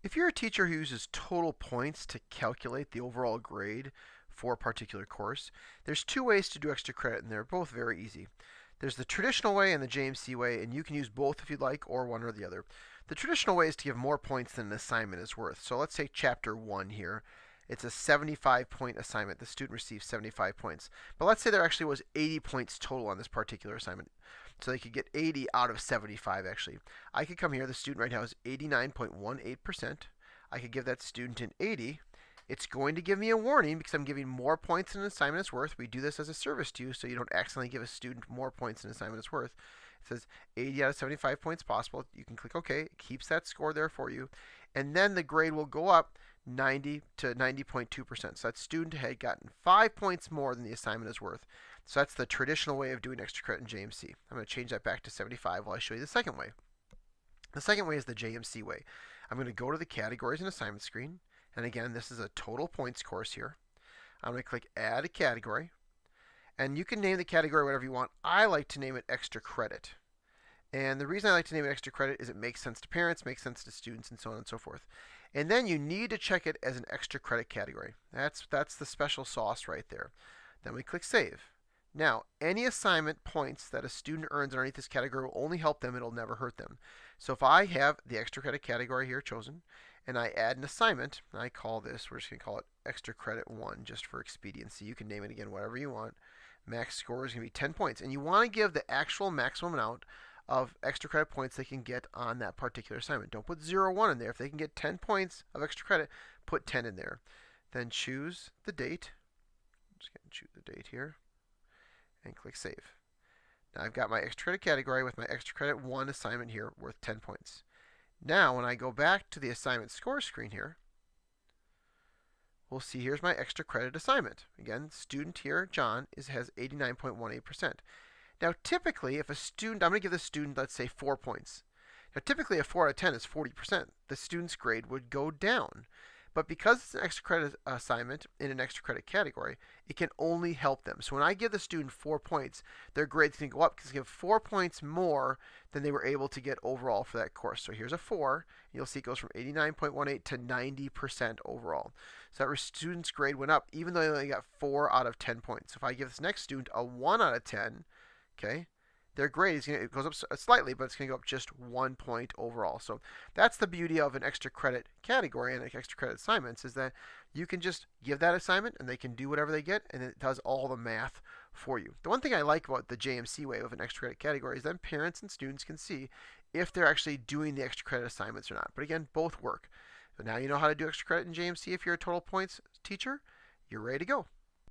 If you're a teacher who uses total points to calculate the overall grade for a particular course, there's two ways to do extra credit, and they're both very easy. There's the traditional way and the JMC way, and you can use both if you'd like, or one or the other. The traditional way is to give more points than an assignment is worth. So let's say chapter 1 here. It's a 75-point assignment. The student receives 75 points. But let's say there actually was 80 points total on this particular assignment. So they could get 80 out of 75 actually. I could come here, the student right now is 89.18%. I could give that student an 80. It's going to give me a warning because I'm giving more points than an assignment is worth. We do this as a service to you so you don't accidentally give a student more points than an assignment is worth. It says 80 out of 75 points possible. You can click OK. It keeps that score there for you. And then the grade will go up 90 to 90.2%. So that student had gotten 5 points more than the assignment is worth. So that's the traditional way of doing extra credit in JMC. I'm going to change that back to 75 while I show you the second way. The second way is the JMC way. I'm going to go to the categories and assignment screen. And again, this is a total points course here. I'm going to click add a category. And you can name the category whatever you want. I like to name it extra credit. And the reason I like to name it extra credit is it makes sense to parents, makes sense to students, and so on and so forth. And then you need to check it as an extra credit category. That's the special sauce right there. Then we click save. Now, any assignment points that a student earns underneath this category will only help them. It'll never hurt them. So if I have the extra credit category here chosen, and I add an assignment, and I call this, we're just going to call it extra credit 1 just for expediency. You can name it again whatever you want. Max score is going to be 10 points. And you want to give the actual maximum amount of extra credit points they can get on that particular assignment. Don't put 0 or 1 in there. If they can get 10 points of extra credit, put 10 in there. Then choose the date. I'm just going to choose the date here. And click save. Now I've got my extra credit category with my extra credit 1 assignment here worth 10 points. Now when I go back to the assignment score screen here, we'll see here's my extra credit assignment. Again, student here, John, has 89.18%. Now typically if a student, I'm going to give the student, let's say 4 points. Now typically a 4 out of 10 is 40%. The student's grade would go down. But because it's an extra credit assignment in an extra credit category, it can only help them. So when I give the student 4 points, their grades can go up because they give 4 points more than they were able to get overall for that course. So here's a 4. You'll see it goes from 89.18 to 90% overall. So that student's grade went up even though they only got 4 out of 10 points. So if I give this next student a 1 out of 10, okay, their grade is it goes up slightly, but it's going to go up just 1 point overall. So that's the beauty of an extra credit category and extra credit assignments is that you can just give that assignment and they can do whatever they get, and it does all the math for you. The one thing I like about the JMC way of an extra credit category is then parents and students can see if they're actually doing the extra credit assignments or not. But again, both work. So now you know how to do extra credit in JMC if you're a total points teacher. You're ready to go.